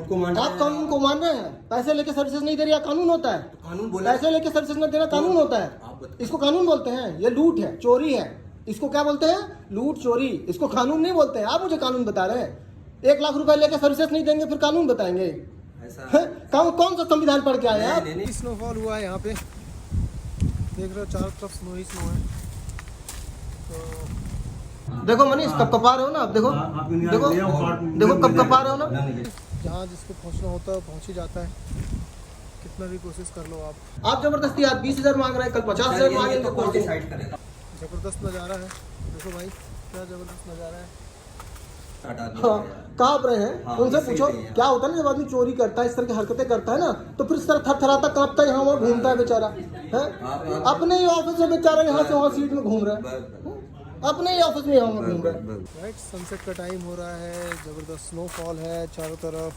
को मान रहे हैं। आप कानून को मान रहे हैं? पैसे लेके सर्विसेज नहीं दे रही, कानून होता है। कानून बोला पैसे लेके सर्विसेज नहीं देना कानून होता है। इसको कानून बोलते हैं? ये लूट है, चोरी है। इसको क्या बोलते हैं? लूट, चोरी। इसको कानून नहीं बोलते हैं। आप मुझे कानून बता रहे हैं? 1 लाख रुपए लेके सर्विसेज नहीं देंगे, फिर कानून बताएंगे? ऐसा कौन सा संविधान पढ़ के आए हैं आप? स्नोफॉल हुआ है यहाँ पे, देख रहे हो चारों तरफ स्नो ही स्नो है। तो देखो मनीष, कब कपा रहे हो ना आप? देखो देखो देखो, कब कपा रहे हो ना। जहाँ जिसको पहुँचना होता है पहुँच ही जाता है, कितना भी कोशिश कर लो आप। आप जबरदस्ती आज 20,000 मांग रहे हैं, कल 50,000 मांगेंगे। कौन डिसाइड करेगा? जबरदस्त नज़ारा है, देखो भाई क्या जबरदस्त नज़ारा है। हाँ, काँप रहे हैं। हाँ, उनसे सही पूछो सही है। क्या होता है ना, जब आदमी चोरी करता है, इस तरह की हरकतें करता है ना, तो फिर इस तरह थरथराता कांपता है, यहाँ वहाँ घूमता है बेचारा है। अपने ही ऑफिस में बेचारा यहाँ से वहाँ सीट में घूम रहा है, अपने ही ऑफिस में यहाँ वहाँ घूम रहा है। राइट, सनसेट का टाइम हो रहा है, जबरदस्त स्नोफॉल है चारों तरफ।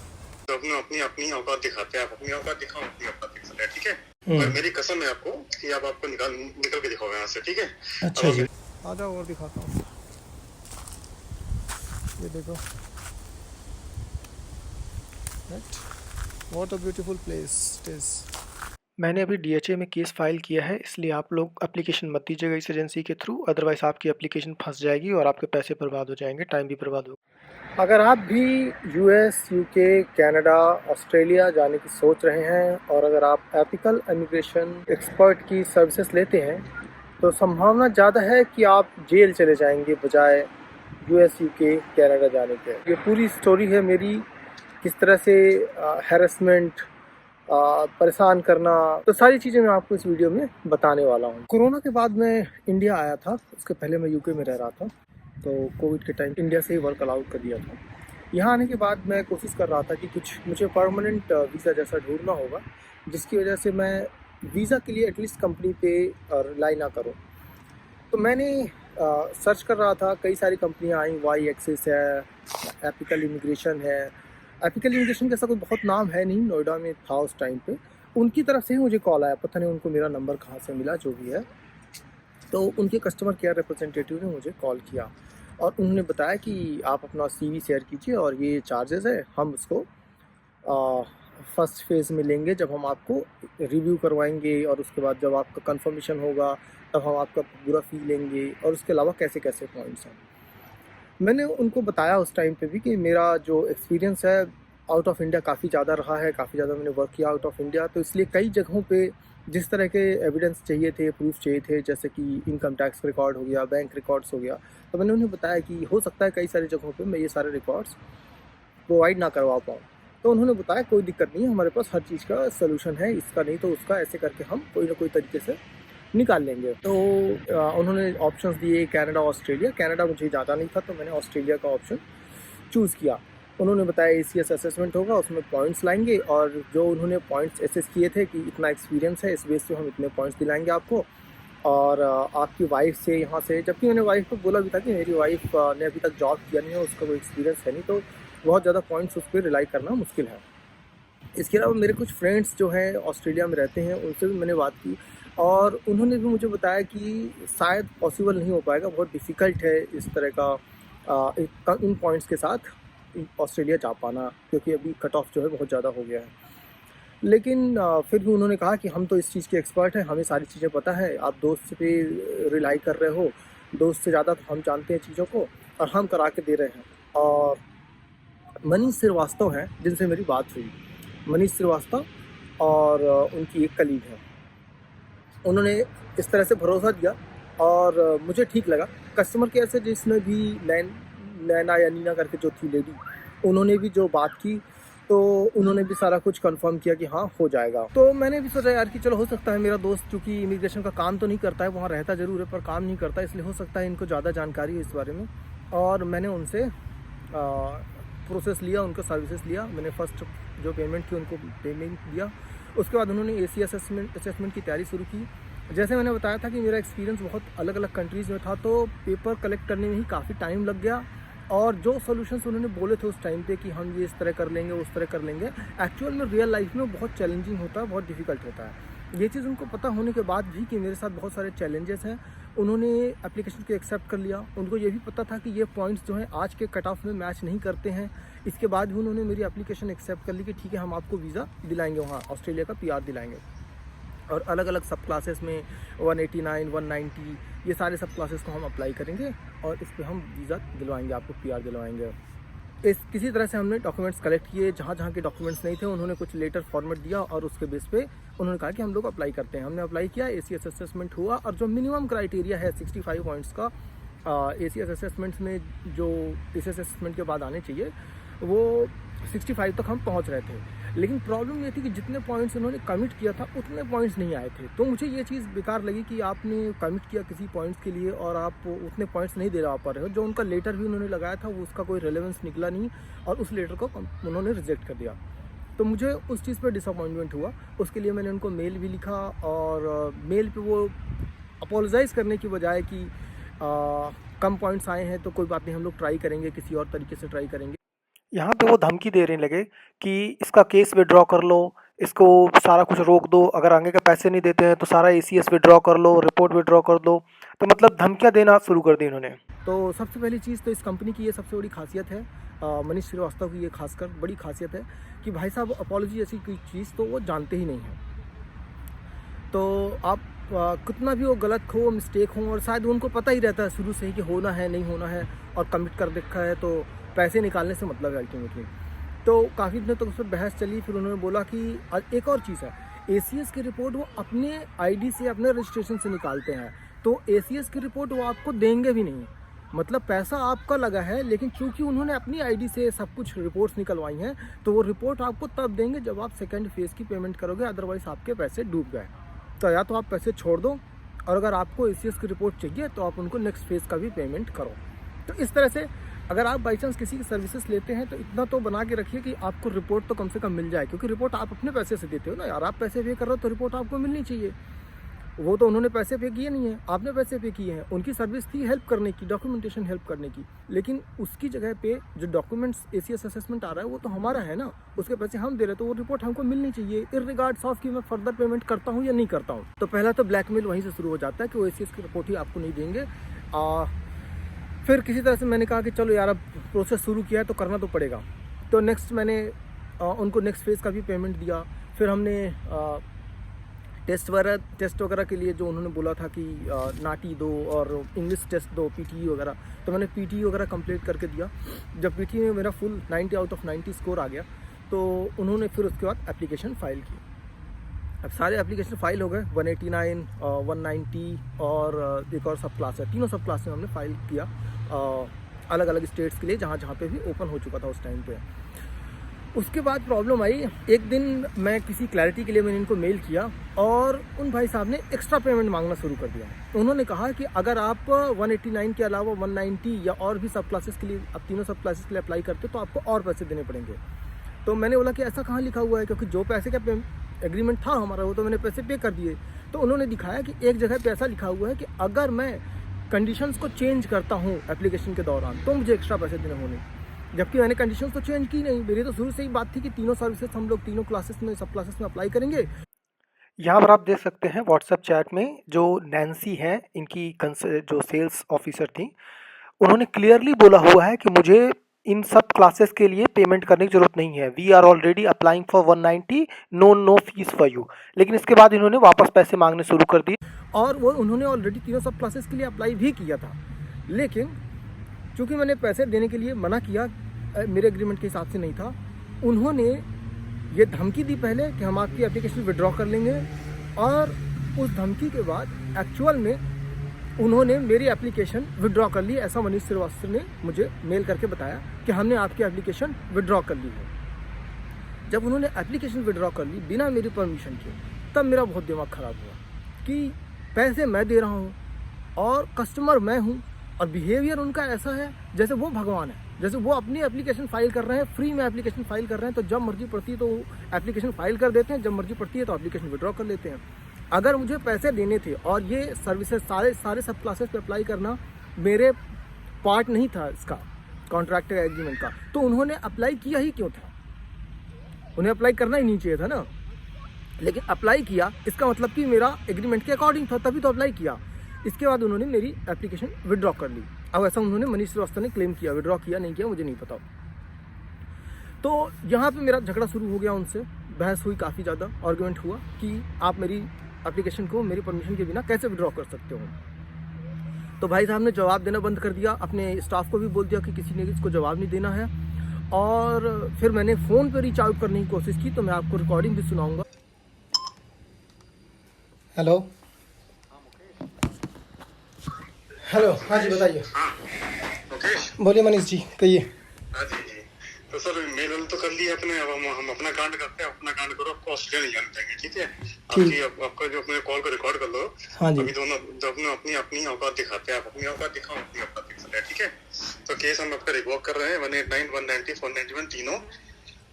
तो अपने अपनी औकात दिखाते हैं, आप अपनी औकात दिखाओ, अपनी औकात दिखाते हैं, ठीक है। और मेरी कसम है आपको कि अब आपको निकल के दिखाओ यहाँ से, ठीक है। अच्छा जी। आ जाओ और दिखाता हूँ, ये देखो। What a beautiful place it is. मैंने अभी DHA में केस फाइल किया है, इसलिए आप लोग एप्लीकेशन मत दीजिएगा इस एजेंसी के थ्रू, अदरवाइज आपकी एप्लीकेशन फंस जाएगी और आपके पैसे बर्बाद हो जाएंगे, टाइम भी बर्बाद होगा। अगर आप भी US, UK, कनाडा, ऑस्ट्रेलिया जाने की सोच रहे हैं और अगर आप एथिकल इमिग्रेशन एक्सपर्ट की सर्विसेज लेते हैं तो संभावना ज़्यादा है कि आप जेल चले जाएंगे बजाय US, UK, कनाडा जाने के। ये पूरी स्टोरी है मेरी, किस तरह से हैरेसमेंट, परेशान करना, तो सारी चीज़ें मैं आपको इस वीडियो में बताने वाला हूँ। कोरोना के बाद मैं इंडिया आया था, उसके पहले मैं UK में रह रहा था, तो कोविड के टाइम इंडिया से ही वर्क अलाउड कर दिया था। यहाँ आने के बाद मैं कोशिश कर रहा था कि कुछ मुझे परमानेंट वीज़ा जैसा ढूंढना होगा, जिसकी वजह से मैं वीज़ा के लिए एटलीस्ट कंपनी पे रिलाई ना करूँ। तो मैंने सर्च कर रहा था, कई सारी कंपनियाँ आई, वाई एक्सिस है, एथिकल इमिग्रेशन है। एथिकल इमिग्रेशन का ऐसा कोई बहुत नाम है नहीं, नोएडा में था उस टाइम पे। उनकी तरफ से ही मुझे कॉल आया, पता नहीं उनको मेरा नंबर कहाँ से मिला, जो भी है। तो उनके कस्टमर केयर रिप्रेजेंटेटिव ने मुझे कॉल किया और उन्होंने बताया कि आप अपना CV शेयर कीजिए और ये चार्जेस है, हम उसको फर्स्ट फेज़ में लेंगे, जब हम आपको रिव्यू करवाएंगे और उसके बाद जब आपका कंफर्मेशन होगा तब हम आपका पूरा फ़ी लेंगे, और उसके अलावा कैसे कैसे पॉइंट्स हैं। मैंने उनको बताया उस टाइम पे भी कि मेरा जो एक्सपीरियंस है आउट ऑफ इंडिया काफ़ी ज़्यादा रहा है, काफ़ी ज़्यादा मैंने वर्क किया आउट ऑफ इंडिया, तो इसलिए कई जगहों पे जिस तरह के एविडेंस चाहिए थे, प्रूफ चाहिए थे, जैसे कि इनकम टैक्स रिकॉर्ड हो गया, बैंक रिकॉर्ड्स हो गया, तो मैंने उन्हें बताया कि हो सकता है कई सारी जगहों पे मैं ये सारे रिकॉर्ड्स प्रोवाइड ना करवा पाऊँ। तो उन्होंने बताया कोई दिक्कत नहीं है, हमारे पास हर चीज़ का सलूशन है, इसका नहीं तो उसका, ऐसे करके हम कोई ना कोई तरीके से निकाल लेंगे। तो उन्होंने ऑप्शंस दिए, कनाडा, ऑस्ट्रेलिया। कनाडा मुझे ज़्यादा नहीं था, तो मैंने ऑस्ट्रेलिया का ऑप्शन चूज़ किया। उन्होंने बताया ACS असेसमेंट होगा, उसमें पॉइंट्स लाएंगे, और जो उन्होंने पॉइंट्स एसेस किए थे कि इतना एक्सपीरियंस है, इस बेस पे हम इतने पॉइंट्स दिलाएंगे आपको, और आपकी वाइफ से यहाँ से, जबकि मैंने वाइफ को बोला भी था कि मेरी वाइफ ने अभी तक जॉब किया नहीं है, उसका कोई एक्सपीरियंस है नहीं, तो बहुत ज़्यादा पॉइंट्स उस पर रिलाई करना मुश्किल है। इसके अलावा मेरे कुछ फ्रेंड्स जो हैं ऑस्ट्रेलिया में रहते हैं, उनसे भी मैंने बात की और उन्होंने भी मुझे बताया कि शायद पॉसिबल नहीं हो पाएगा, बहुत डिफ़िकल्ट है इस तरह का इन पॉइंट्स के साथ ऑस्ट्रेलिया जा पाना, क्योंकि अभी कट ऑफ जो है बहुत ज़्यादा हो गया है। लेकिन फिर भी उन्होंने कहा कि हम तो इस चीज़ के एक्सपर्ट हैं, हमें सारी चीज़ें पता है, आप दोस्त पे रिलाई कर रहे हो, दोस्त से ज़्यादा तो हम जानते हैं चीज़ों को, और हम करा के दे रहे हैं। और मनीष श्रीवास्तव हैं जिनसे मेरी बात हुई, मनीष श्रीवास्तव, और उनकी एक कलीग है, उन्होंने इस तरह से भरोसा दिया और मुझे ठीक लगा। कस्टमर केयर से जिसने भी नैना या नीना करके जो थी लेडी, उन्होंने भी जो बात की, तो उन्होंने भी सारा कुछ कंफर्म किया कि हाँ हो जाएगा। तो मैंने भी सोचा यार कि चलो हो सकता है मेरा दोस्त चूँकि इमिग्रेशन का काम तो नहीं करता है, वहाँ रहता ज़रूर है पर काम नहीं करता, इसलिए हो सकता है इनको ज़्यादा जानकारी है इस बारे में। और मैंने उनसे प्रोसेस लिया, उनका सर्विसेज लिया, मैंने फर्स्ट जो पेमेंट थी उनको पेमेंट दिया। उसके बाद उन्होंने AC असेसमेंट की तैयारी शुरू की। जैसे मैंने बताया था कि मेरा एक्सपीरियंस बहुत अलग अलग कंट्रीज़ में था, तो पेपर कलेक्ट करने में ही काफ़ी टाइम लग गया, और जो सॉल्यूशंस उन्होंने बोले थे उस टाइम पे कि हम ये इस तरह कर लेंगे, उस तरह कर लेंगे, एक्चुअल में रियल लाइफ में बहुत चैलेंजिंग होता है, बहुत डिफ़िकल्ट होता है। ये चीज़ उनको पता होने के बाद भी कि मेरे साथ बहुत सारे चैलेंजेस हैं, उन्होंने एप्लीकेशन को एक्सेप्ट कर लिया। उनको ये भी पता था कि ये पॉइंट्स जो हैं आज के कट ऑफ में मैच नहीं करते हैं। इसके बाद भी उन्होंने मेरी एप्लीकेशन एक्सेप्ट कर ली कि ठीक है, हम आपको वीज़ा दिलाएंगे, वहाँ ऑस्ट्रेलिया का PR दिलाएंगे। और अलग अलग सब क्लासेस में 189, 190 ये सारे सब क्लासेस को हम अप्लाई करेंगे और इस पर हम वीज़ा दिलवाएंगे, आपको PR दिलवाएंगे। किसी तरह से हमने डॉक्यूमेंट्स कलेक्ट किए। जहाँ जहाँ के डॉक्यूमेंट्स नहीं थे उन्होंने कुछ लेटर फॉर्मेट दिया और उसके बेस पे उन्होंने कहा कि हम लोग अप्लाई करते हैं। हमने अप्लाई किया, ACS असेसमेंट हुआ और जो मिनिमम क्राइटेरिया है 65 पॉइंट्स का ACS असेसमेंट्स में जो ACS असेसमेंट के बाद आने चाहिए वो 65 तक हम पहुंच रहे थे। लेकिन प्रॉब्लम ये थी कि जितने पॉइंट्स उन्होंने कमिट किया था उतने पॉइंट्स नहीं आए थे। तो मुझे ये चीज़ बेकार लगी कि आपने कमिट किया किसी पॉइंट्स के लिए और आप उतने पॉइंट्स नहीं दे पा रहे हो। जो उनका लेटर भी उन्होंने लगाया था वो उसका कोई रेलेवेंस निकला नहीं और उस लेटर को उन्होंने रिजेक्ट कर दिया। तो मुझे उस चीज़ पर डिसअपॉइंटमेंट हुआ। उसके लिए मैंने उनको मेल भी लिखा और मेल पे वो अपोलोजाइज़ करने की बजाय कि कम पॉइंट्स आए हैं तो कोई बात नहीं, हम लोग ट्राई करेंगे, किसी और तरीके से ट्राई करेंगे। यहाँ पे वो धमकी देने लगे कि इसका केस विड्रॉ कर लो, इसको सारा कुछ रोक दो, अगर आगे के पैसे नहीं देते हैं तो सारा ACS विड्रॉ कर लो, रिपोर्ट विड्रॉ कर दो। तो मतलब धमकियाँ देना शुरू कर दी इन्होंने। तो सबसे पहली चीज़ तो इस कंपनी की ये सबसे बड़ी खासियत है, मनीष श्रीवास्तव की ये खासकर बड़ी खासियत है कि भाई साहब अपॉलॉजी ऐसी कोई चीज़ तो वो जानते ही नहीं हैं। तो आप कितना भी वो गलत हो, मिस्टेक हो, और शायद उनको पता ही रहता है शुरू से ही कि होना है नहीं होना है और कमिट कर रखा है तो पैसे निकालने से मतलब है अल्टीमेटली। तो काफ़ी दिनों तक उस पर बहस चली। फिर उन्होंने बोला कि एक और चीज़ है, ACS की रिपोर्ट वो अपने ID से, अपने रजिस्ट्रेशन से निकालते हैं, तो ACS की रिपोर्ट वो आपको देंगे भी नहीं। मतलब पैसा आपका लगा है, लेकिन चूंकि उन्होंने अपनी ID से सब कुछ रिपोर्ट्स निकलवाई हैं तो वो रिपोर्ट आपको तब देंगे जब आप सेकेंड फेज़ की पेमेंट करोगे, अदरवाइज़ आपके पैसे डूब गए। तो या तो आप पैसे छोड़ दो और अगर आपको ACS की रिपोर्ट चाहिए तो आप उनको नेक्स्ट फेज़ का भी पेमेंट करो। तो इस तरह से अगर आप बाई चांस किसी की सर्विसेज लेते हैं तो इतना तो बना के रखिए कि आपको रिपोर्ट तो कम से कम मिल जाए, क्योंकि रिपोर्ट आप अपने पैसे से देते हो ना यार। आप पैसे पे कर रहे हो तो रिपोर्ट आपको मिलनी चाहिए। वो तो उन्होंने पैसे पे किए नहीं है, आपने पैसे पे किए हैं। उनकी सर्विस थी हेल्प करने की, डॉक्यूमेंटेशन हेल्प करने की, लेकिन उसकी जगह पे जो डॉक्यूमेंट्स ACS असेसमेंट आ रहा है वो तो हमारा है ना, उसके पैसे हम दे रहे हैं, तो वो रिपोर्ट हमको मिलनी चाहिए इररिगार्ड्स ऑफ कि मैं फर्दर पेमेंट करता हूँ या नहीं करता हूँ। तो पहला तो ब्लैकमेल वहीं से शुरू हो जाता है कि वो ACS की रिपोर्ट ही आपको नहीं देंगे। फिर किसी तरह से मैंने कहा कि चलो यार अब प्रोसेस शुरू किया है तो करना तो पड़ेगा। तो नेक्स्ट मैंने उनको नेक्स्ट फेज़ का भी पेमेंट दिया। फिर हमने टेस्ट वगैरह के लिए जो उन्होंने बोला था कि नाटी दो और इंग्लिश टेस्ट दो, PTE वगैरह, तो मैंने PTE वगैरह कंप्लीट करके दिया। जब PTE में मेरा फुल 90 आउट ऑफ 90 स्कोर आ गया तो उन्होंने फिर उसके बाद एप्लीकेशन फ़ाइल की। अब सारे एप्लीकेशन फ़ाइल हो गए, 189, 190 और एक और सब क्लास है, तीनों सब क्लास में हमने फ़ाइल किया अलग अलग स्टेट्स के लिए जहाँ पे भी ओपन हो चुका था उस टाइम पे। उसके बाद प्रॉब्लम आई। एक दिन मैं किसी क्लैरिटी के लिए मैंने इनको मेल किया और उन भाई साहब ने एक्स्ट्रा पेमेंट मांगना शुरू कर दिया। उन्होंने कहा कि अगर आप 189 के अलावा 190 या और भी सब क्लासेस के लिए, अब तीनों सब क्लासेस के लिए अप्लाई करते हो तो आपको और पैसे देने पड़ेंगे। तो मैंने बोला कि ऐसा कहाँ लिखा हुआ है, क्योंकि जो पैसे का एग्रीमेंट था हमारा वो तो मैंने पैसे पे कर दिए। तो उन्होंने दिखाया कि एक जगह पे ऐसा लिखा हुआ है कि अगर मैं कंडीशंस को चेंज करता हूँ एप्लीकेशन के दौरान तो मुझे एक्स्ट्रा पैसे देने होंगे, जबकि मैंने कंडीशंस तो चेंज की नहीं। मेरी तो शुरू से ही बात थी कि तीनों सर्विसेज हम लोग तीनों क्लासेस में, सब क्लासेस में अप्लाई करेंगे। यहाँ पर आप देख सकते हैं व्हाट्सएप चैट में जो नैन्सी हैं, इनकी जो सेल्स ऑफिसर थी, उन्होंने क्लियरली बोला हुआ है कि मुझे इन सब क्लासेस के लिए पेमेंट करने की ज़रूरत नहीं है। We are already applying for 190, no fees for you. लेकिन इसके बाद इन्होंने वापस पैसे मांगने शुरू कर दिए और वो उन्होंने ऑलरेडी तीनों सब क्लासेस के लिए अप्लाई भी किया था। लेकिन चूँकि मैंने पैसे देने के लिए मना किया, मेरे एग्रीमेंट के हिसाब से नहीं था, उन्होंने ये धमकी दी पहले कि हम आपकी एप्लीकेशन विड्रॉ कर लेंगे, और उस धमकी के बाद एक्चुअल में उन्होंने मेरी एप्लीकेशन विड्रॉ कर ली। ऐसा मनीष श्रीवास्तव ने मुझे मेल करके बताया कि हमने आपकी एप्लीकेशन विड्रॉ कर ली है। जब उन्होंने एप्लीकेशन विड्रॉ कर ली बिना मेरी परमिशन के, तब मेरा बहुत दिमाग ख़राब हुआ कि पैसे मैं दे रहा हूँ और कस्टमर मैं हूँ, और बिहेवियर उनका ऐसा है जैसे वो भगवान है, जैसे वो अपनी एप्लीकेशन फ़ाइल कर रहे हैं, फ्री में एप्लीकेशन फ़ाइल कर रहे हैं, तो जब मर्जी पड़ती है तो एप्लीकेशन फ़ाइल कर देते हैं, जब मर्जी पड़ती है तो एप्लीकेशन विड्रॉ कर लेते हैं। अगर मुझे पैसे देने थे और ये सर्विसेज सारे सब क्लासेस पे अप्लाई करना मेरे पार्ट नहीं था इसका कॉन्ट्रैक्ट एग्रीमेंट का, तो उन्होंने अप्लाई किया ही क्यों था? उन्हें अप्लाई करना ही नहीं चाहिए था ना। लेकिन अप्लाई किया, इसका मतलब कि मेरा एग्रीमेंट के अकॉर्डिंग था, तभी तो अप्लाई किया। इसके बाद उन्होंने मेरी एप्लीकेशन विड्रॉ कर ली। अब ऐसा उन्होंने मनीष श्रीवास्तव ने क्लेम किया, विड्रॉ किया नहीं किया मुझे नहीं पता। तो यहाँ पे मेरा झगड़ा शुरू हो गया उनसे, बहस हुई काफ़ी ज़्यादा, आर्गुमेंट हुआ कि आप मेरी एप्लीकेशन को मेरी परमिशन के बिना कैसे विड्रॉ कर सकते हो। तो भाई साहब ने जवाब देना बंद कर दिया, अपने स्टाफ को भी बोल दिया कि किसी ने इसको जवाब नहीं देना है। और फिर मैंने फ़ोन पे रीच आउट करने की कोशिश की, तो मैं आपको रिकॉर्डिंग भी सुनाऊंगा। हेलो हेलो, हाँ जी बताइए। हाँ ओके, बोलिए मनीष जी, कहिए। हाँ जी जी। तो सर मेल तो कर लिया अपने, अब हम अपना कांड करते हैं, अपना कांड करो, आपको ऑस्ट्रेलिया नहीं जाना चाहिए, ठीक है। आपका जो अपने कॉल को रिकॉर्ड कर लो। हाँ जी। अभी दोनों जो अपने अपनी अपनी औकात दिखाते हैं, आप अपनी औकात दिखाओ, अपनी औकात दिखा रहे हैं, ठीक है। तो केस हम आपका रिवॉक कर रहे हैं, 189, 190, 491 तीनों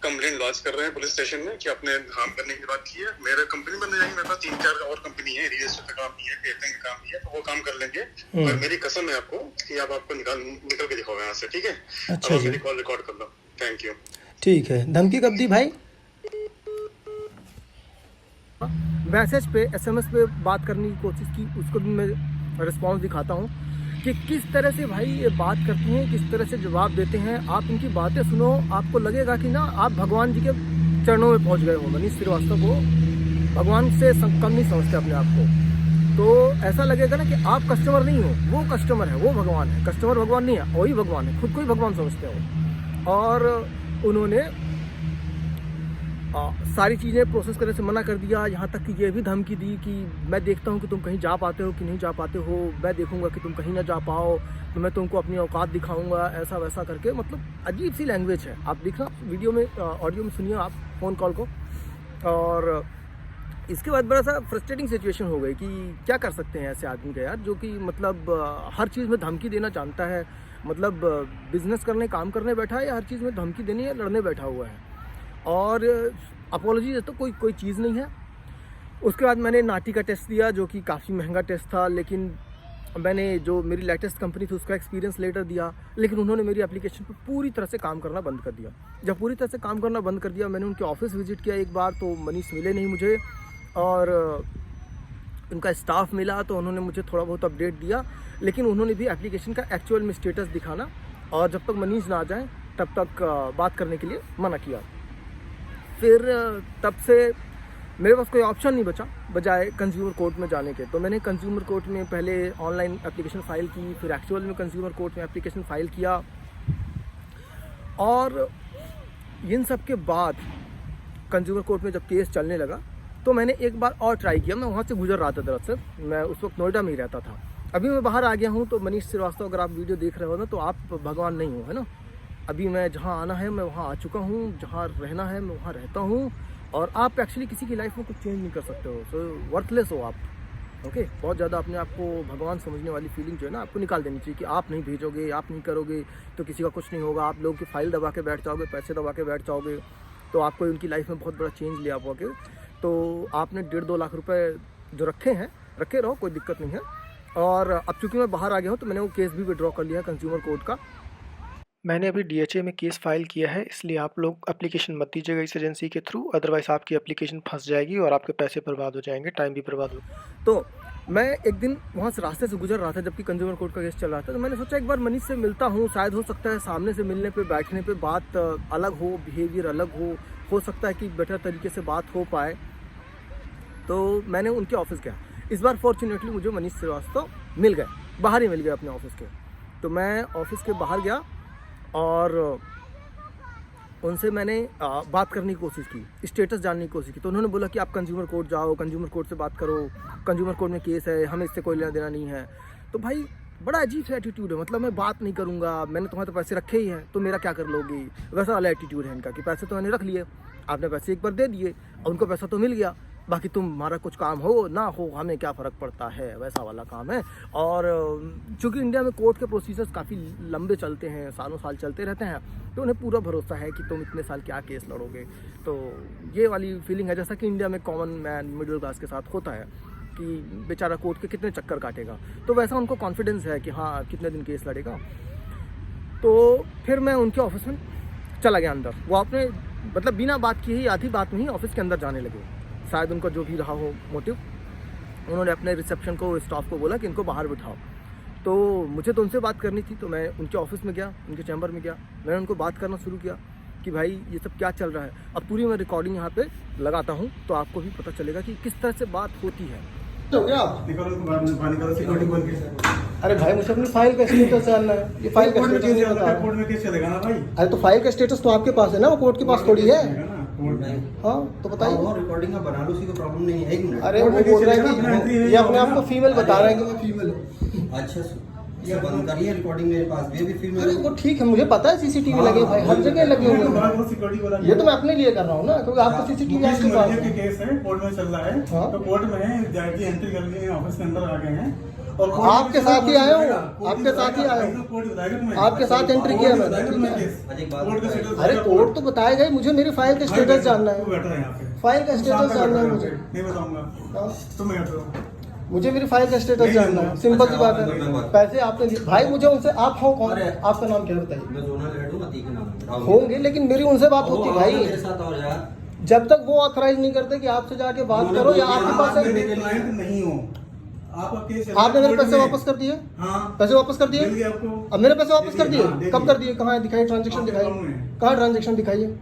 कंप्लेंट लॉन्च कर रहे हैं पुलिस स्टेशन में कि आपने हार्म करने की बात की है। मेरे कंपनी बन जाएगी, मेरे पास 3-4 और कंपनी है, रियल एस्टेट का काम भी है, केटरिंग का काम भी है, तो वो काम कर लेंगे। पर मेरी कसम है आपको कि आप आपको निकल के दिखाओ यहाँ से, ठीक है। अच्छा अब जी, मेरी कॉल रिकॉर्ड कर लो। Thank you. ठीक है। धमकी कब दी भाई? मैसेज पे, एसएमएस पे बात करने की कोशिश की, उसको भी मैं रिस्पॉन्स दिखाता हूँ कि किस तरह से भाई ये बात करती हैं, किस तरह से जवाब देते हैं। आप इनकी बातें सुनो, आपको लगेगा कि ना आप भगवान जी के चरणों में पहुंच गए हो। मनीष श्रीवास्तव को भगवान से कम नहीं समझते अपने आप को। तो ऐसा लगेगा ना कि आप कस्टमर नहीं हो, वो कस्टमर है, वो भगवान है। कस्टमर भगवान नहीं है, वही भगवान है, खुद को ही भगवान समझते हो। और उन्होंने सारी चीज़ें प्रोसेस करने से मना कर दिया, यहाँ तक कि ये भी धमकी दी कि मैं देखता हूँ कि तुम कहीं जा पाते हो कि नहीं जा पाते हो, मैं देखूँगा कि तुम कहीं ना जा पाओ तो मैं तुमको अपनी औकात दिखाऊंगा, ऐसा वैसा करके। मतलब अजीब सी लैंग्वेज है। आप देखना वीडियो में, ऑडियो में सुनिए आप फ़ोन कॉल को। और इसके बाद बड़ा सा फ्रस्ट्रेटिंग सिचुएशन हो गई कि क्या कर सकते हैं ऐसे आदमी का यार, जो कि मतलब हर चीज़ में धमकी देना जानता है। मतलब बिजनेस करने, काम करने बैठा है या हर चीज़ में धमकी देनी है, लड़ने बैठा हुआ है। और अपोलॉजी तो कोई चीज़ नहीं है। उसके बाद मैंने नाटी का टेस्ट दिया, जो कि काफ़ी महंगा टेस्ट था, लेकिन मैंने जो मेरी लेटेस्ट कंपनी थी उसका एक्सपीरियंस लेटर दिया, लेकिन उन्होंने मेरी एप्लीकेशन पर पूरी तरह से काम करना बंद कर दिया। जब पूरी तरह से काम करना बंद कर दिया, मैंने उनके ऑफिस विजिट किया एक बार, तो मनीष मिले नहीं मुझे, और उनका स्टाफ मिला तो उन्होंने मुझे थोड़ा बहुत अपडेट दिया, लेकिन उन्होंने भी एप्लीकेशन का एक्चुअल में स्टेटस दिखाना और जब तक मनीष ना आ जाए तब तक बात करने के लिए मना किया। फिर तब से मेरे पास कोई ऑप्शन नहीं बचा बजाय कंज्यूमर कोर्ट में जाने के। तो मैंने कंज्यूमर कोर्ट में पहले ऑनलाइन एप्लीकेशन फ़ाइल की, फिर एक्चुअल में कंज्यूमर कोर्ट में एप्लीकेशन फ़ाइल किया। और इन सब के बाद कंज्यूमर कोर्ट में जब केस चलने लगा तो मैंने एक बार और ट्राई किया। मैं वहाँ से गुजर रहा था, दरअसल मैं उस वक्त नोएडा में ही रहता था। अभी मैं बाहर आ गया हूँ। तो मनीष श्रीवास्तव, अगर आप वीडियो देख रहे हो ना, तो आप भगवान नहीं हो, है ना। अभी मैं जहाँ आना है मैं वहाँ आ चुका हूँ, जहाँ रहना है मैं वहाँ रहता हूँ, और आप एक्चुअली किसी की लाइफ में कुछ चेंज नहीं कर सकते हो। सो वर्थलेस हो आप, ओके। बहुत ज़्यादा अपने आप को भगवान समझने वाली फीलिंग जो है ना, आपको निकाल देनी चाहिए कि आप नहीं भेजोगे, आप नहीं करोगे तो किसी का कुछ नहीं होगा। आप लोगों की फाइल दबा के बैठ जाओगे, पैसे दबा के बैठ जाओगे, तो आपको उनकी लाइफ में बहुत बड़ा चेंज ले आओगे। तो आपने 1.5-2 लाख रुपए जो रखे हैं, रखे रहो, कोई दिक्कत नहीं है। और अब चूँकि मैं बाहर आ गया हूँ तो मैंने वो केस भी विड्रॉ कर लिया कंज्यूमर कोर्ट का। मैंने अभी डीएचए में केस फाइल किया है, इसलिए आप लोग एप्लीकेशन मत दीजिएगा इस एजेंसी के थ्रू, अदरवाइज़ आपकी एप्लीकेशन फंस जाएगी और आपके पैसे बर्बाद हो जाएंगे, टाइम भी बर्बाद होगा। तो मैं एक दिन वहाँ से रास्ते से गुजर रहा था जबकि कंज्यूमर कोर्ट का केस चल रहा था, तो मैंने सोचा एक बार मनीष से मिलता हूँ, शायद हो सकता है सामने से मिलने पे, बैठने पे बात अलग हो, बिहेवियर अलग हो सकता है कि बेटर तरीके से बात हो पाए। तो मैंने उनके ऑफिस गया। इस बार फॉर्चुनेटली मुझे मनीष श्रीवास्तव मिल गए, बाहर ही मिल गए अपने ऑफिस के। तो मैं ऑफिस के बाहर गया और उनसे मैंने बात करने की कोशिश की, स्टेटस जानने की कोशिश की। तो उन्होंने बोला कि आप कंज्यूमर कोर्ट जाओ, कंज्यूमर कोर्ट से बात करो, कंज्यूमर कोर्ट में केस है, हमें इससे कोई लेना देना नहीं है। तो भाई बड़ा अजीब सा एटीट्यूड है, मतलब मैं बात नहीं करूँगा, मैंने तुम्हारे तो पैसे रखे ही हैं, तो मेरा क्या कर लोगी, वैसा वाला एटीट्यूड है इनका कि पैसे तो मैंने रख लिए, आपने पैसे एक बार दे दिए और उनको पैसा तो मिल गया, बाकी तुम्हारा कुछ काम हो ना हो हमें क्या फ़र्क पड़ता है, वैसा वाला काम है। और चूँकि इंडिया में कोर्ट के प्रोसीजर्स काफ़ी लंबे चलते हैं, सालों साल चलते रहते हैं, तो उन्हें पूरा भरोसा है कि तुम इतने साल क्या केस लड़ोगे। तो ये वाली फीलिंग है, जैसा कि इंडिया में कॉमन मैन मिडिल क्लास के साथ होता है कि बेचारा कोर्ट के कितने चक्कर काटेगा, तो वैसा उनको कॉन्फिडेंस है कि हाँ कितने दिन केस लड़ेगा। तो फिर मैं उनके ऑफिस में चला गया अंदर। वो अपने मतलब बिना बात किए ही आधी बात में ही ऑफिस के अंदर जाने लगे, शायद उनका जो भी रहा हो मोटिव। उन्होंने अपने रिसेप्शन को, स्टाफ को बोला कि इनको बाहर बिठाओ। तो मुझे तो उनसे बात करनी थी, तो मैं उनके ऑफिस में गया, उनके चैम्बर में गया, मैंने उनको बात करना शुरू किया कि भाई ये सब क्या चल रहा है। अब पूरी मैं रिकॉर्डिंग यहाँ पे लगाता हूँ तो आपको भी पता चलेगा कि किस तरह से बात होती है। हो गया आप? अरे भाई मुझे अपनी फाइल का स्टेटस जानना है। ये फाइल का स्टेटस नहीं बता। कोर्ट में केस चलेगा ना भाई। अरे तो फाइल का स्टेटस तो आपके पास है ना, वो कोर्ट के पास थोड़ी है। हाँ तो बताइए। रिकॉर्डिंग का बना लो, उसी को प्रॉब्लम नहीं है। एक मिनट। अरे वो बोल रहा है कि ये अपने आप को फीमेल बता रहा है कि मैं फीमेल हूँ। अच्छा ये बंद करिए रिकॉर्डिंग मेरे पास भी फीमेल। अरे वो ठीक है, मुझे पता है सीसीटीवी लगे भाई, हर जगह लगे हुए हैं। ये तो मैं अपने लिए कर रहा हूँ ना, क्योंकि आपको सीसीटीवी आपके पास है। केस है, कोर्ट में चल रहा है। तो कोर्ट में है, जज एंट्री कर लिए, ऑफिस के अंदर आ गए हैं और आपके साथ ही आया हूँ, आपके साथ ही आया हूँ, आपके साथ एंट्री किया मैंने। अरे कोर्ट तो बताएगा ही, मुझे मेरी फाइल का स्टेटस जानना है। फाइल का स्टेटस जानना है मुझे। नहीं बताऊंगा तो मैं बैठ रहा हूँ। मुझे मेरी फाइल का स्टेटस जानना है, सिंपल सी बात है। पैसे आपने दिए भाई मुझे उनसे, आप हो कौन, आपका नाम क्या बताइए? होंगे, लेकिन मेरी उनसे बात होती भाई। जब तक वो ऑथराइज नहीं करते कि आपसे जाके बात करो या आपके पास नहीं हो, आपने मेरे पैसे वापस कर दिए। पैसे वापस कर दिए आपको। अब मेरे पैसे वापस कर दिए, कब कर दिए? कहाँ है? दिखाइए ट्रांजेक्शन, दिखाइए कहाँ ट्रांजेक्शन, दिखाइए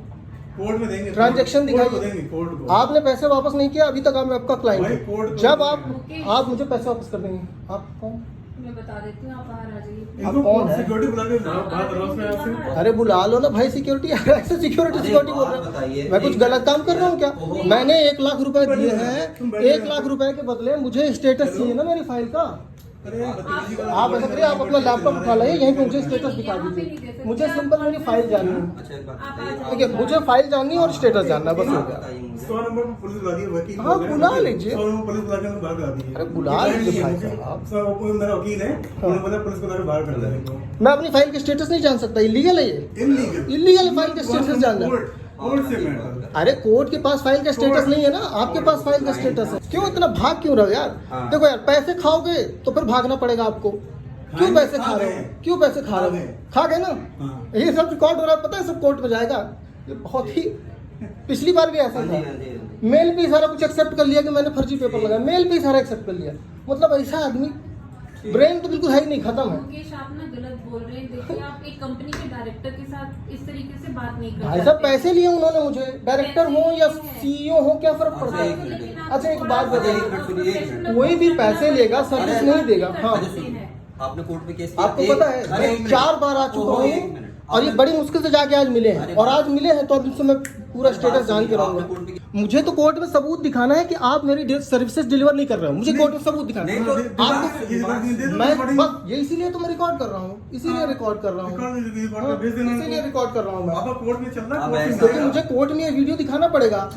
कोर्ट में देंगे, ट्रांजेक्शन दिखाइए। कोर्ट को आपने पैसे वापस नहीं किया अभी तक, आप आपका क्लाइंट भाई, है। कोर्ट जब आप मुझे पैसे वापस कर देंगे। आप कौन? मैं बता देती हूँ, आप बाहर आ जाइए। आप कौन है? सिक्योरिटी बुला के बात करो उसमें आपसे। अरे बुला लो ना भाई सिक्योरिटी। ऐसे सिक्योरिटी बोल रहे हैं? मैं कुछ गलत काम कर रहा हूँ क्या? मैंने 1 लाख रुपए दिए हैं, 1 लाख रुपए के बदले मुझे स्टेटस चाहिए ना मेरी फाइल का। आप ऐसा करिए, आप अपना लैपटॉप उठा लाइए, यहीं पे मुझे स्टेटस दिखा दीजिए। मुझे सिंपल मेरी फाइल जाननी है, ठीक है? मुझे फाइल जाननी है और स्टेटस जानना है, बस हो गया। 100 नंबर पर पुलिस बुला दी, वकील हाँ बुला लीजिए। 100 नंबर पुलिस बुला के बाहर करा दी। अरे बुला लीजिए भाई साहब। सब मेरा वकील है, उन्होंने बोला पुलिस को बाहर कर देंगे। मैं अपनी फाइल का स्टेटस नहीं जान सकता, इलीगल है ये। इलीगल फाइल का स्टेटस जानना। कोर्ट से मैटर। अरे कोर्ट के पास फाइल का स्टेटस नहीं है ना, आपके पास फाइल का स्टेटस है। क्यों इतना भाग क्यों रहे हो यार? देखो यार, पैसे खाओगे तो फिर भागना पड़ेगा आपको। क्यों पैसे खा रहे हो? क्यों पैसे खा रहे हो? खा गए ना, ये सब रिकॉर्ड हो रहा है, पता है सब कोर्ट में जाएगा। ये बहुत ही, पिछली बार भी ऐसा था, मेल पे सारा कुछ एक्सेप्ट कर लिया कि मैंने फर्जी पेपर लगाया, मेल पे सारा एक्सेप्ट कर लिया। मतलब ऐसा आदमी, ब्रेन तो बिल्कुल है ही नहीं, खत्म है। मुकेश आप ना गलत बोल रहे हैं। देखिए आप एक कंपनी के डायरेक्टर के साथ इस तरीके से बात नहीं कर भाई साहब पैसे लिए उन्होंने मुझे, डायरेक्टर हो या सीईओ हो, क्या फर्क पड़ता है? अच्छा एक बात बताइए, कोई भी पैसे लेगा सर्विस नहीं देगा। हाँ आपने कोर्ट में केस आपको पता है, मैं 4 बार आ चुका हूँ और ये बड़ी मुश्किल से जाके आज मिले हैं, और आज मिले हैं तो अब इनसे मैं पूरा स्टेटस जान के रहूंगा। मुझे तो कोर्ट में सबूत दिखाना है कि आप मेरी सर्विसेज डिलीवर नहीं कर रहे हो। मुझे कोर्ट में सबूत दिखाना है। मैं बस ये इसीलिए तो मैं रिकॉर्ड कर रहा हूँ, इसीलिए रिकॉर्ड कर रहा हूँ, इसीलिए रिकॉर्ड कर रहा हूँ मैं, कोर्ट में चल रहा है। क्योंकि मुझे कोर्ट में ये वीडियो दिखाना पड़ेगा।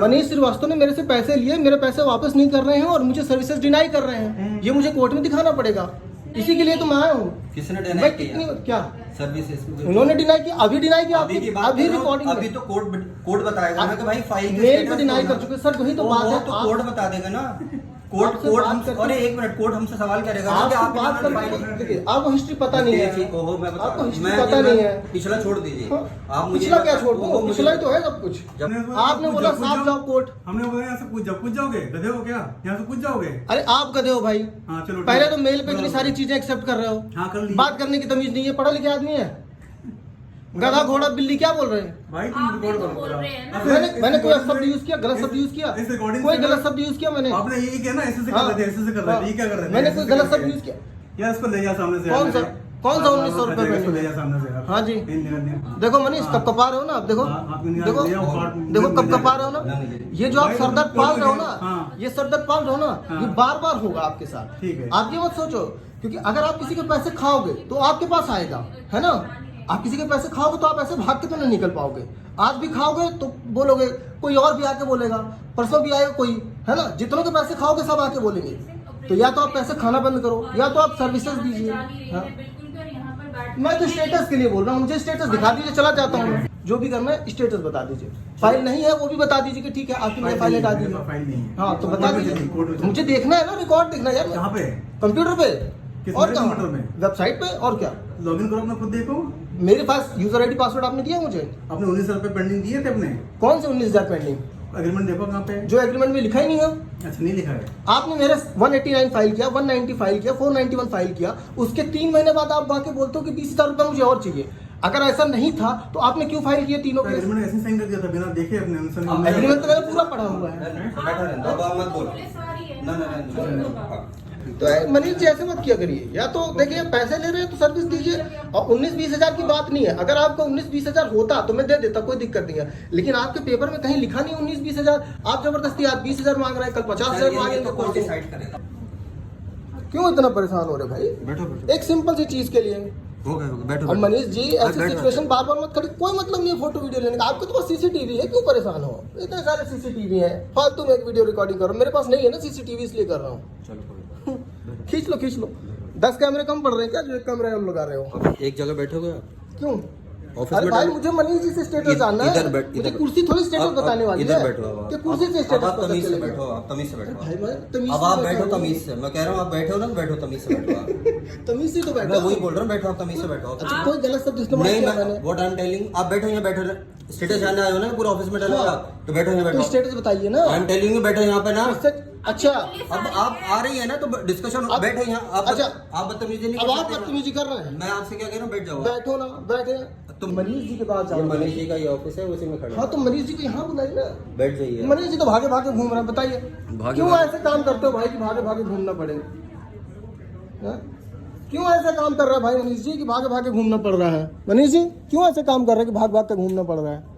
मनीष श्रीवास्तव ने मेरे से पैसे लिए, मेरे पैसे वापस नहीं कर रहे हैं और मुझे सर्विसेज डिनाई कर रहे हैं, ये मुझे कोर्ट में दिखाना पड़ेगा। इसी के लिए तो मैं आया हूँ। किसने भाई डिनाई कितनी किया? क्या सर्विसेज उन्होंने डिनाई किया? अभी डिनाई किया, अभी रिकॉर्डिंग, अभी तो कोर्ट बताएगा ना कि भाई फाइल मेल पे डिनाई कर चुके सर, वही तो बात है। तो कोर्ट बता देगा ना। कोर्ट एक मिनट, कोर्ट हमसे सवाल करेगा ना कि आपसे आप बात करके देखिए, आपको हिस्ट्री पता नहीं है, आपको हिस्ट्री पता नहीं है। पिछला छोड़ दीजिए, आप मुझे पिछला क्या छोड़ दो, पिछला ही तो है सब कुछ। आपने बोला साफ जाओ कोर्ट, हमने बोला यहाँ से पूछ जाओगे, गधे हो क्या? यहाँ से पूछ जाओगे? अरे आप गधे हो भाई। हाँ चलो, पहले तो मेल पे इतनी सारी चीजें एक्सेप्ट कर रहे हो, हाँ कर ली। बात करने की तमीज नहीं है, पढ़ा लिखे आदमी है। गधा घोड़ा बिल्ली क्या बोल रहे हैं भाई? आप तुम भी रिकॉर्ड तो करो बोल पूरा। रहे हैं ना। मैंने कोई शब्द यूज किया, गलत शब्द यूज किया? इस recording कोई से गलत शब्द यूज किया मैंने? आपने ये किया ना, ऐसे से कर रहे थे, ऐसे से कर रहे थे, ये क्या कर रहे थे? मैंने कोई गलत शब्द यूज किया? यार इसको ले जा सामने से। कौन सा 1900 रुपए इसको ले में? जा सामने से यार। हाँ जी। हाँ, देखो मनीष कब कपा रहे हो ना आप, देखो देखो देखो कब कपा रहे हो ना। ये जो आप सरदर्द पाल रहे हो ना, ये सरदर्द पाल रहे हो ना, ये बार बार होगा आपके साथ। ठीक है। आप ये मत सोचो, क्योंकि अगर आप किसी के पैसे खाओगे तो आपके पास आएगा, है ना? आप किसी के पैसे खाओगे तो आप ऐसे भाग के तो नहीं निकल पाओगे। आज भी खाओगे तो बोलोगे, कोई और भी आके बोलेगा, परसों भी आएगा कोई, है ना? जितनों के पैसे खाओगे सब आके बोलेंगे। तो या तो आप पैसे खाना बंद करो या तो आप सर्विसेज दीजिए। हाँ? मैं तो स्टेटस के लिए बोल रहा हूँ, मुझे स्टेटस दिखा दीजिए, चला जाता हूँ। जो भी करना है स्टेटस बता दीजिए। फाइल नहीं है वो भी बता दीजिए कि ठीक है आपकी मैंने फाइल हटा दी है। फाइल नहीं है। हाँ तो बता दीजिए, मुझे देखना है ना, रिकॉर्ड देखना है यार। कहाँ पे? कंप्यूटर पे और कहाँ? कंप्यूटर में, वेबसाइट पे। और क्या? लॉगिन करो अपना, खुद देखो। मेरे पास यूजर आईडी पासवर्ड आपने दिया मुझे। आपने 19,000 रुपए पेंडिंग दिए थे अपने। कौन से 19,000 पेंडिंग? एग्रीमेंट देखो कहाँ पे है? जो एग्रीमेंट में लिखा ही नहीं है। अच्छा नहीं लिखा है। आपने मेरे 189 फाइल किया, 190 फाइल किया, 491 फाइल किया, उसके 3 महीने बाद आप आके बोलते हो कि 20,000 रुपये मुझे और चाहिए। अगर ऐसा नहीं था तो आपने क्यों फाइल किए तीनों केस? एग्रीमेंट ऐसे साइन कर दिया था बिना देखे अपने अनुसार। एग्रीमेंट तो मैंने पूरा पढ़ा हुआ है। बैठा रहना, अब आप मत बोलो। पुलिस आ रही है ना ना ना तो मनीष जी ऐसे मत किया करिए। या तो देखिए पैसे ले रहे हैं तो सर्विस दीजिए। और 19-20 हजार की बात नहीं है। अगर आपका 19-20 हजार होता तो मैं दे देता, कोई दिक्कत नहीं है। लेकिन आपके पेपर में कहीं लिखा नहीं 19-20 हजार। आप जबरदस्ती आज 20 हजार मांग रहे हैं, कल 50 हजार मांगेंगे। तो कोर्ट डिसाइड करेगा। क्यों इतना परेशान हो रहे भाई? बैठो बैठो, एक सिंपल सी चीज के लिए। हो गया बैठो। अब मनीष जी ऐसी बैठो। सिचुएशन बार बार मत करिए। कोई मतलब नहीं है फोटो वीडियो लेने का। आपके तो पास सीसीटीवी है, क्यों परेशान हो? इतने सारे सीसीटीवी है, फालतू में एक वीडियो रिकॉर्डिंग करो। मेरे पास नहीं है ना सीसीटीवी, इसलिए कर रहा हूँ। चलो खींच लो। 10 कैमरे कम पड़ रहे हैं क्या जो एक कैमरे हम लगा रहे हो? एक जगह बैठोगे आप? क्यों? ऑफिस अरे में भाई डाल- मुझे मनीष जी से स्टेटस जानना है। मुझे कुर्सी थोड़ी स्टेटस बताने वाली है इधर बैठो अब कि कुर्सी से अब स्टेटस आप पता तमीज से चलेगा। बैठो, आप तमीज से बैठो। भाई मैं तमीज अब से आप बैठा बैठो हूँ। तमीज से। मैं कह रहा हूँ आप बैठो ना, बैठो तमीज से बैठो आप। तमीज से तो मैं बैठा वही हूँ। बोल रहा हूँ, बैठो आप तमीज से बैठो। अच्छा कोई गलत शब्द इस्तेमाल नहीं किया मैं मैंने? व्हाट आई एम टेलिंग, आप बैठो यहाँ, बैठो स्टेटस जाने आए हो ना, पूरा ऑफिस में डालेगा तो बैठो यहाँ तो बैठो। स्टेटस बताइए ना। आई एम टेलिंग यू, बैठो यहाँ पे ना। अच्छा अब आप आ रही है ना तो डिस्कशन, अब- बैठो यहाँ। आप अच्छा, आप बदतमीजी नहीं अब कर आप सकते ना। बदतमीजी कर रहे हैं। मैं आपसे क्या कह रहा हूँ, बैठ जाओ। बैठो ना, बैठे। तुम मनीष जी के पास ये जाओ। मनीष जी का ये ऑफिस है, उसी में खड़े हाँ तो मनीष जी को यहाँ बुलाइए ना। बैठ जाइए। मनीष जी तो भागे भागे घूम रहे हैं, बताइए क्यों ऐसे काम करते हो भाई कि भागे भागे घूमना पड़े? हाँ? क्यों ऐसा काम कर रहा है भाई मनीष जी कि भागे भागे घूमना पड़ रहा है? मनीष जी क्यों ऐसे काम कर रहे हैं कि भाग भाग के घूमना पड़ रहा है?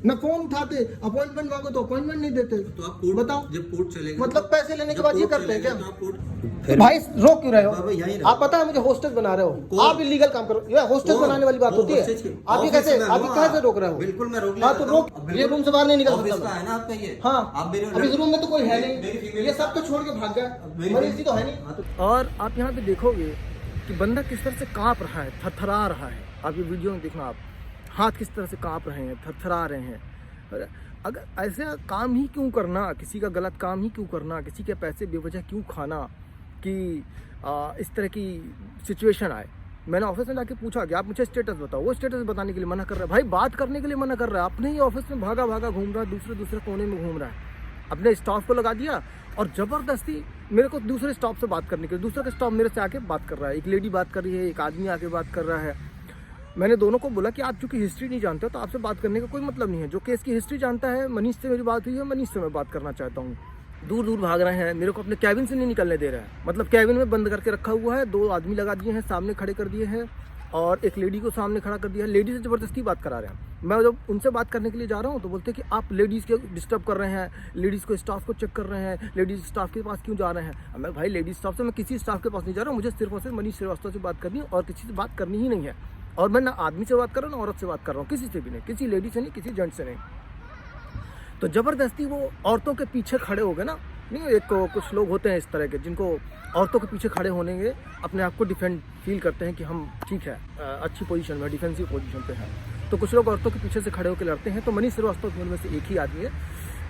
न फोन उठाते, अपॉइंटमेंट मांगो तो अपॉइंटमेंट नहीं देते। तो आप कोर्ट बताओ, जब कोर्ट चलेगा मतलब पैसे लेने के बाद ये करते हैं क्या? फिर भाई रोक क्यों रहे बाबा, हो? यहीं रहो। आप पता है मुझे होस्टेस बना रहे हो। आप इलीगल काम करो। ये होस्टेस वो- बनाने वाली बात वो होती है। hostage की- आप ये ऑफिस कैसे में आप हो ये कैसे आप। रोक रहे हो? बिल्कुल मैं रोक हाँ तो लेता रोक, हूँ। ये रूम से बाहर नहीं निकल ऑफिस सकता। का है ना आपका ये। हाँ आप मेरे अब इस रूम में तो कोई है मेरी नहीं। फीमेल- ये सब तो छोड़ के भाग गया। मेरी मनीष जी तो है नहीं। हाँ, तो और आप यहाँ पे देखोगे कि बंदा किस तरह से काँप रहा है, थरथरा रहा है। आप ये वीडियो में देखना, आप हाथ किस तरह से काँप रहे हैं, थरथरा रहे हैं। अगर ऐसा काम ही क्यों करना, किसी का गलत काम ही क्यों करना, किसी के पैसे बेवजह क्यों खाना कि इस तरह की सिचुएशन आए। मैंने ऑफिस में जाके पूछा कि आप मुझे स्टेटस बताओ। वो स्टेटस बताने के लिए मना कर रहा है। भाई बात करने के लिए मना कर रहा है। अपने ही ऑफिस में भागा भागा घूम रहा है, दूसरे कोने में घूम रहा है। अपने स्टाफ को लगा दिया और ज़बरदस्ती मेरे को दूसरे स्टाफ से बात करने के लिए, दूसरा का स्टाफ मेरे से आके बात कर रहा है। एक लेडी बात कर रही है, एक आदमी आके बात कर रहा है। मैंने दोनों को बोला कि आप चूंकि हिस्ट्री नहीं जानते हो तो आपसे बात करने का कोई मतलब नहीं है। जो केस की हिस्ट्री जानता है, मनीष से मेरी बात हुई है, मनीष से मैं बात करना चाहता हूँ। दूर दूर भाग रहे हैं, मेरे को अपने कैबिन से नहीं निकलने दे रहा है। मतलब कैबिन में बंद करके रखा हुआ है, 2 आदमी लगा दिए हैं, सामने खड़े कर दिए हैं और एक लेडी को सामने खड़ा कर दिया है। लेडी से ज़बरदस्ती बात करा रहे हैं। मैं जब उनसे बात करने के लिए जा रहा हूँ तो बोलते हैं कि आप लेडीज़ को डिस्टर्ब कर रहे हैं, लेडीज़ को स्टाफ को चेक कर रहे हैं, लेडीज़ स्टाफ के पास क्यों जा रहे हैं। अब मैं भाई लेडीज़ स्टाफ से मैं किसी स्टाफ के पास नहीं जा रहा हूँ। मुझे सिर्फ और सिर्फ मनीष श्रीवास्तव से बात करनी है और किसी से बात करनी ही नहीं है। और मैं ना आदमी से बात कर रहा हूँ ना औरत से बात कर रहा हूँ, किसी से भी नहीं, किसी लेडी से नहीं, किसी जेंट से नहीं। तो ज़बरदस्ती वो औरतों के पीछे खड़े हो गए ना। नहीं, एक कुछ लोग होते हैं इस तरह के जिनको औरतों के पीछे खड़े होने के अपने आप को डिफेंड फील करते हैं कि हम ठीक है, अच्छी पोजीशन में, डिफेंसिव पोजीशन पे हैं। तो कुछ लोग औरतों के पीछे से खड़े होकर लड़ते हैं। तो मनीष श्रीवास्तव उनमें से एक ही आदमी है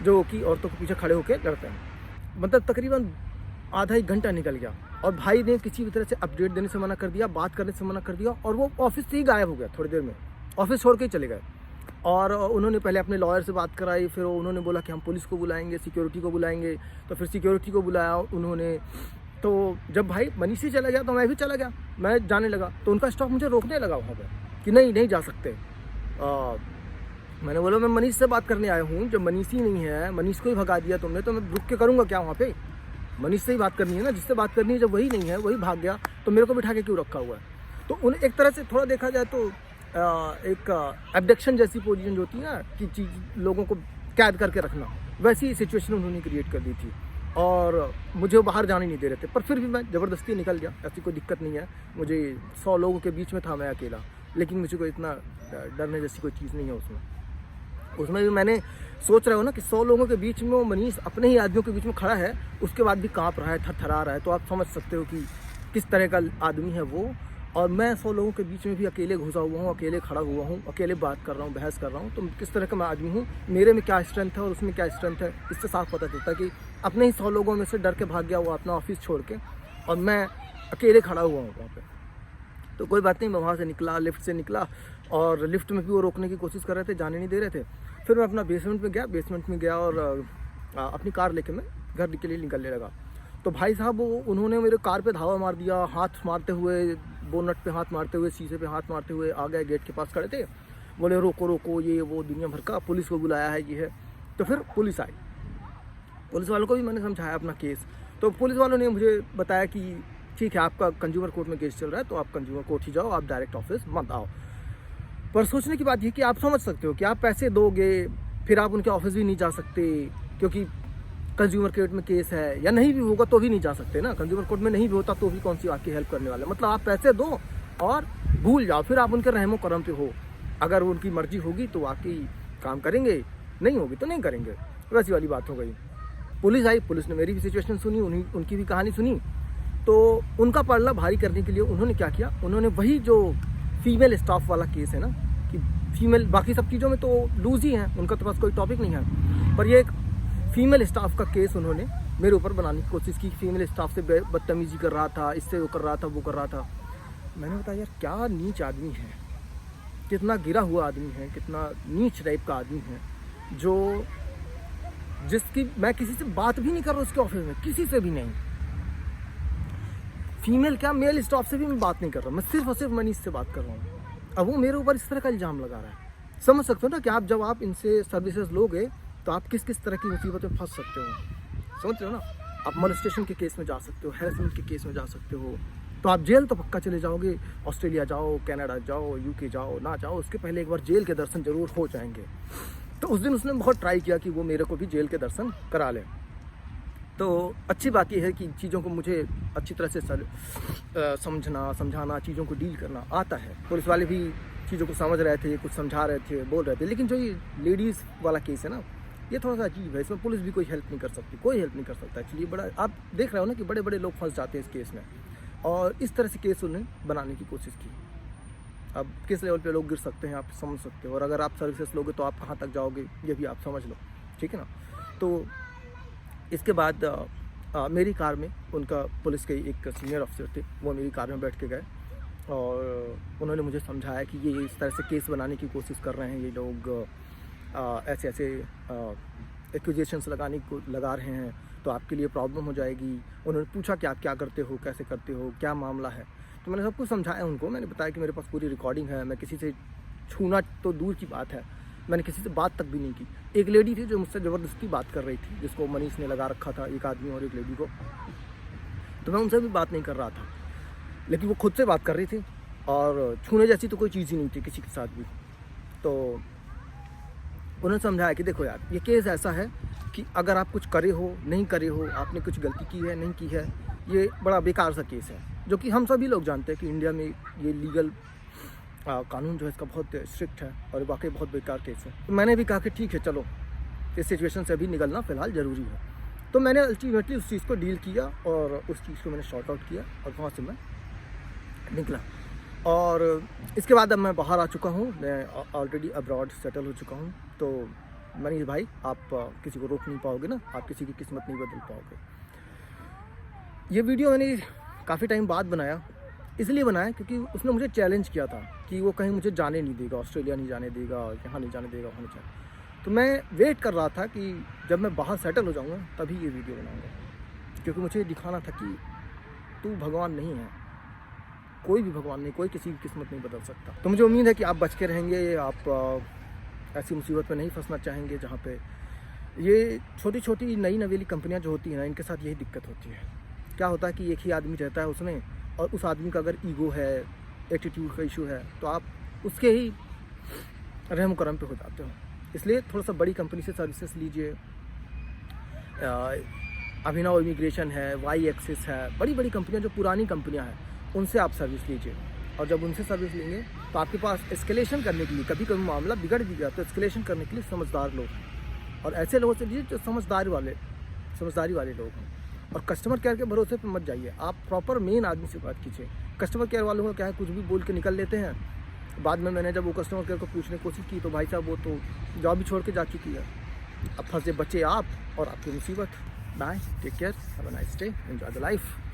जो कि औरतों के पीछे खड़े होकर लड़ते हैं। मतलब तकरीबन आधा 1 घंटा निकल गया और भाई ने किसी भी तरह से अपडेट देने से मना कर दिया, बात करने से मना कर दिया और वो ऑफिस से ही गायब हो गया। थोड़ी देर में ऑफिस छोड़ के ही चले गए। और उन्होंने पहले अपने लॉयर से बात कराई, फिर उन्होंने बोला कि हम पुलिस को बुलाएंगे, सिक्योरिटी को बुलाएंगे। तो फिर सिक्योरिटी को बुलाया उन्होंने। तो जब भाई मनीष ही चला गया तो मैं भी चला गया, मैं जाने लगा। तो उनका स्टाफ मुझे रोकने लगा वहाँ पर कि नहीं जा सकते। मैंने बोला मैं मनीष से बात करने आया हूँ, जब मनीष ही नहीं है, मनीष को ही भगा दिया तुमने, तो मैं रुक के करूँगा क्या वहाँ पे? मनीष से ही बात करनी है ना, जिससे बात करनी है। जब वही नहीं है, वही भाग गया, तो मेरे को बिठा के क्यों रखा हुआ है? तो उन एक तरह से थोड़ा देखा जाए तो एक एब्डक्शन जैसी पोजीशन जो होती है ना कि चीज़ लोगों को कैद करके रखना, वैसी सिचुएशन उन्होंने क्रिएट कर दी थी और मुझे वो बाहर जाने नहीं दे रहे थे। पर फिर भी मैं ज़बरदस्ती निकल गया, ऐसी कोई दिक्कत नहीं है। मुझे 100 लोगों के बीच में था मैं अकेला, लेकिन मुझे कोई इतना डरने जैसी कोई चीज़ नहीं है उसमें भी मैंने सोच रहा हूँ ना कि 100 लोगों के बीच में वो मनीष अपने ही आदमियों के बीच में खड़ा है, उसके बाद भी काँप रहा है, थरथरा रहा है। तो आप समझ सकते हो कि किस तरह का आदमी है वो। और मैं 100 लोगों के बीच में भी अकेले घुसा हुआ हूँ, अकेले खड़ा हुआ हूँ, अकेले बात कर रहा हूँ, बहस कर रहा हूँ। तो किस तरह का मैं आदमी हूँ, मेरे में क्या स्ट्रेंथ है और उसमें क्या स्ट्रेंथ है, इससे साफ पता चलता है कि अपने ही 100 लोगों में से डर के भाग गया वो अपना ऑफिस छोड़ के, और मैं अकेले खड़ा हुआ हूँ वहाँ पर। तो कोई बात नहीं, मैं वहाँ से निकला, लिफ्ट से निकला और लिफ्ट में भी वो रोकने की कोशिश कर रहे थे, जाने नहीं दे रहे थे। फिर मैं अपना बेसमेंट में गया और अपनी कार लेके मैं घर के लिए निकलने लगा। तो भाई साहब उन्होंने मेरे कार पे धावा मार दिया, हाथ मारते हुए, बोनट पे हाथ मारते हुए, शीशे पे हाथ मारते हुए आ गए। गेट के पास खड़े थे, बोले रोको रोको, ये वो दुनिया भर का, पुलिस को बुलाया है, ये है। तो फिर पुलिस आई, पुलिस वालों को भी मैंने समझाया अपना केस। तो पुलिस वालों ने मुझे बताया कि ठीक है, आपका कंज्यूमर कोर्ट में केस चल रहा है, तो आप कंज्यूमर कोर्ट ही जाओ, आप डायरेक्ट ऑफिस मत आओ। पर सोचने की बात ये कि आप समझ सकते हो कि आप पैसे दोगे, फिर आप उनके ऑफिस भी नहीं जा सकते, क्योंकि कंज्यूमर कोर्ट में केस है, या नहीं भी होगा तो भी नहीं जा सकते ना। कंज्यूमर कोर्ट में नहीं भी होता तो भी कौन सी आपकी हेल्प करने वाला है। मतलब आप पैसे दो और भूल जाओ, फिर आप उनके रहमो करम पे हो। अगर उनकी मर्जी होगी तो वाकई काम करेंगे, नहीं होगी तो नहीं करेंगे, वैसी वाली बात हो गई। पुलिस आई, पुलिस ने मेरी भी सिचुएशन सुनी, उनकी भी कहानी सुनी। तो उनका पलड़ा भारी करने के लिए उन्होंने क्या किया, उन्होंने वही जो फीमेल स्टाफ वाला केस है ना, कि फीमेल, बाकी सब चीज़ों में तो लूज ही हैं, उनका तो पास कोई टॉपिक नहीं है, पर ये एक फीमेल स्टाफ का केस उन्होंने मेरे ऊपर बनाने की कोशिश की। फीमेल स्टाफ से बदतमीजी कर रहा था, इससे वो कर रहा था, वो कर रहा था। मैंने बताया यार क्या नीच आदमी है, कितना गिरा हुआ आदमी है, कितना नीच टाइप का आदमी है, जो जिसकी मैं किसी से बात भी नहीं कर रहा उसके ऑफिस में, किसी से भी नहीं। फीमेल क्या, मेल स्टाफ से भी मैं बात नहीं कर रहा, मैं सिर्फ और सिर्फ मनीष से बात कर रहा हूँ। अब वो मेरे ऊपर इस तरह का इल्ज़ाम लगा रहा है। समझ सकते हो ना कि आप जब आप इनसे सर्विसेज लोगे तो आप किस किस तरह की मुसीबत में फंस सकते हो। समझ रहे हो ना, आप मोलेस्टेशन के केस में जा सकते हो, हैरेसमेंट के केस में जा सकते हो, तो आप जेल तो पक्का चले जाओगे। ऑस्ट्रेलिया जाओ, कनाडा जाओ, यूके जाओ, ना जाओ, उसके पहले एक बार जेल के दर्शन जरूर हो जाएंगे। तो उस दिन उसने बहुत ट्राई किया कि वो मेरे को भी जेल के दर्शन करा ले। तो अच्छी बात यह है कि चीज़ों को मुझे अच्छी तरह से समझाना, चीज़ों को डील करना आता है। पुलिस वाले भी चीज़ों को समझ रहे थे, कुछ समझा रहे थे, बोल रहे थे। लेकिन जो ये लेडीज़ वाला केस है ना, ये थोड़ा सा अजीब है, इसमें पुलिस भी कोई हेल्प नहीं कर सकती, कोई हेल्प नहीं कर सकता। एक्चुअली बड़ा आप देख रहे हो ना कि बड़े बड़े लोग फंस जाते हैं इस केस में, और इस तरह से केस उन्हें बनाने की कोशिश की। अब किस लेवल पे लोग गिर सकते हैं आप समझ सकते हो, और अगर आप सर्विसेज लोगे तो आप कहाँ तक जाओगे ये भी आप समझ लो, ठीक है ना। तो इसके बाद मेरी कार में उनका पुलिस के एक सीनियर अफसर थे, वो मेरी कार में बैठ के गए और उन्होंने मुझे समझाया कि ये इस तरह से केस बनाने की कोशिश कर रहे हैं ये लोग, ऐसे ऐसे एक्यूजेशंस लगा रहे हैं, तो आपके लिए प्रॉब्लम हो जाएगी। उन्होंने पूछा कि आप क्या करते हो, कैसे करते हो, क्या मामला है। तो मैंने सब कुछ समझाया उनको। मैंने बताया कि मेरे पास पूरी रिकॉर्डिंग है, मैं किसी से छूना तो दूर की बात है, मैंने किसी से बात तक भी नहीं की। एक लेडी थी जो मुझसे ज़बरदस्ती बात कर रही थी, जिसको मनीष ने लगा रखा था, एक आदमी और एक लेडी को, तो मैं उनसे भी बात नहीं कर रहा था, लेकिन वो खुद से बात कर रही थी, और छूने जैसी तो कोई चीज़ ही नहीं थी किसी के साथ भी। तो उन्होंने समझाया कि देखो यार, ये केस ऐसा है कि अगर आप कुछ करे हो, नहीं करे हो, आपने कुछ गलती की है, नहीं की है, ये बड़ा बेकार सा केस है, जो कि हम सभी लोग जानते हैं कि इंडिया में ये लीगल कानून जो है इसका बहुत स्ट्रिक्ट है, और वाकई बहुत बेकार केस है। तो मैंने भी कहा कि ठीक है, चलो इस सिचुएशन से अभी निकलना फ़िलहाल ज़रूरी है। तो मैंने अल्टीमेटली उस चीज़ को डील किया, और उस चीज़ को मैंने शॉर्ट आउट किया, और वहाँ से मैं निकला। और इसके बाद अब मैं बाहर आ चुका हूँ, मैं ऑलरेडी अब्रॉड सेटल हो चुका हूँ। तो मनीष भाई, आप किसी को रोक नहीं पाओगे ना, आप किसी की किस्मत नहीं बदल पाओगे। ये वीडियो मैंने काफ़ी टाइम बाद बनाया, इसलिए बनाया क्योंकि उसने मुझे चैलेंज किया था कि वो कहीं मुझे जाने नहीं देगा, ऑस्ट्रेलिया नहीं जाने देगा, यहाँ नहीं जाने देगा, वहाँ नहीं जाने। तो मैं वेट कर रहा था कि जब मैं बाहर सेटल हो जाऊँगा तभी ये वीडियो बनाऊँगा, क्योंकि मुझे दिखाना था कि तू भगवान नहीं है, कोई भी भगवान नहीं, कोई किसी की किस्मत नहीं बदल सकता। तो मुझे उम्मीद है कि आप बच के रहेंगे, आप ऐसी मुसीबत में नहीं फंसना चाहेंगे जहाँ पे ये छोटी छोटी नई नवेली कंपनियाँ जो होती हैं ना, इनके साथ यही दिक्कत होती है। क्या होता है कि एक ही आदमी रहता है उसमें, और उस आदमी का अगर ईगो है, एटीट्यूड का इशू है, तो आप उसके ही रहम करम पे हो जाते हो। इसलिए थोड़ा सा बड़ी कंपनी से सर्विसेज लीजिए। अभिनव इमिग्रेशन है, वाई एक्सिस है, बड़ी बड़ी कंपनियां जो पुरानी कंपनियां हैं, उनसे आप सर्विस लीजिए। और जब उनसे सर्विस लेंगे तो आपके पास एस्केलेशन करने के लिए, कभी कभी मामला बिगड़ भी गया तो एस्केलेशन करने के लिए समझदार लोग हैं, और ऐसे लोगों से लीजिए जो समझदारी वाले लोग हैं। और कस्टमर केयर के भरोसे पे मत जाइए, आप प्रॉपर मेन आदमी से बात कीजिए। कस्टमर केयर वालों को क्या है, कुछ भी बोल के निकल लेते हैं। बाद में मैंने जब वो कस्टमर केयर को पूछने की कोशिश की तो भाई साहब वो तो जॉब भी छोड़ के जा चुकी है। अब फंसे बच्चे आप और आपकी मुसीबत। Bye, take care, have a nice day, enjoy the life.